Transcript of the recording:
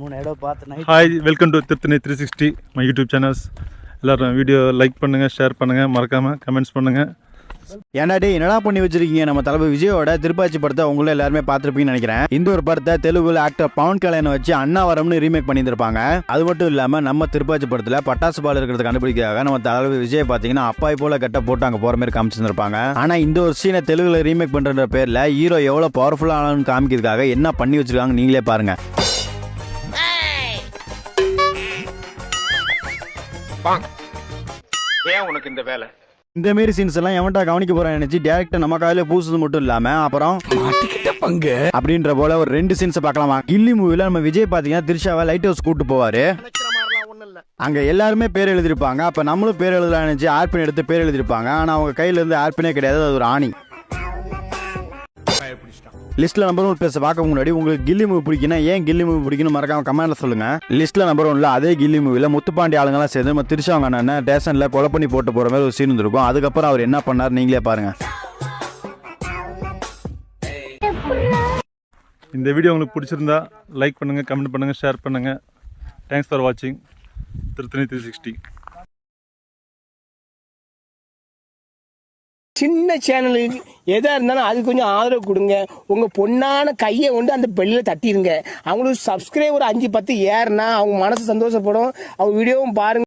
Hi, welcome to Tiruttani 360 my YouTube channels. எல்லோரும் video like பண்ணுங்கள், share பண்ணுங்கள், மறக்காமல் கமெண்ட்ஸ் பண்ணுங்கள். ஏன்னாடி என்னடா பண்ணி வச்சிருக்கீங்க? நம்ம தளபதி விஜயோட திருப்பாச்சி படத்தை உங்களும் எல்லாருமே பார்த்துருப்பீங்கன்னு நினைக்கிறேன். இந்த ஒரு படத்தை தெலுங்குல ஆக்டர் பவன் கல்யாணம் வச்சு அண்ணாவரம்னு ரீமேக் பண்ணியிருப்பாங்க. அது மட்டும் இல்லாமல் நம்ம திருப்பாச்சி படத்தில் பட்டாசு பால் இருக்கிறது கண்டுபிடிக்காக நம்ம தளபதி விஜய் பார்த்தீங்கன்னா அப்பாய் போல கட்ட போட்டு அங்கே போகிற மாதிரி காமிச்சிருப்பாங்க. ஆனால் இந்த ஒரு சீனை தெலுங்குல ரீமேக் பண்ணுற பேரில் ஹீரோ எவ்வளோ பவர்ஃபுல்லானு காமிக்கிறதுக்காக என்ன பண்ணி வச்சிருக்காங்க நீங்களே பாருங்க. ஏன் உனக்கு இந்த வேலை? இந்த மாரி சீன்ஸ் எல்லாம் எவன்டா கவனிக்க போறான்னு நினைச்சு டேரக்டர் நம்ம காலையில பூசுறது மட்டும் இல்லாம அப்புறம் பங்கு அப்படின்ற போல ஒரு 2 சீன்ஸ் பார்க்கலாமா. கில்லி மூவில நம்ம விஜய் பாத்தீங்கன்னா திரிஷாவை லைட் ஹவுஸ் கூட்டு போவாரு. அங்க எல்லாருமே பேர் எழுதிருப்பாங்க. அப்ப நம்மளும் பேர் எழுதலாம் நினைச்சு ஆர்பின் எடுத்து பேர் எழுதிருப்பாங்க. ஆனா அவங்க கையில இருந்து ஆர்பினே கிடையாது, அது ஒரு ஆணி. லிஸ்ட்ல நம்பர் 1 பேச பார்க்க முன்னாடி உங்களுக்கு கில்லி மூவி பிடிக்குன்னா ஏன் கில்லி மூவி பிடிக்கணும் மறக்காம கமெண்ட்ல சொல்லுங்க. லிஸ்ட்ல நம்பர் 1ல அதே கில்லி மூவில முத்துப்பாண்டி ஆளுங்கெல்லாம் சேர்ந்து நம்ம திருஷாங்க அண்ணன் ஸ்டேஷன்ல கொலை பண்ணி போட்டு போற மாதிரி ஒரு சீன் இருந்திருக்கும். அதுக்கப்புறம் அவர் என்ன பண்ணார் நீங்களே பாருங்க. இந்த வீடியோ உங்களுக்கு பிடிச்சிருந்தா லைக் பண்ணுங்கள், கமெண்ட் பண்ணுங்கள், ஷேர் பண்ணுங்கள். தேங்க்ஸ் ஃபார் வாட்சிங் திருத்தணி 360. சின்ன சேனலுக்கு எதாக இருந்தாலும் அது கொஞ்சம் ஆதரவு கொடுங்க. உங்கள் பொண்ணான கையை கொண்டு அந்த பெல்லில் தட்டிடுங்க. அவங்களுக்கு சப்ஸ்கிரைபர் 5-10 ஏறுனா அவங்க மனசு சந்தோஷப்படும். அவங்க வீடியோவும் பாருங்கள்.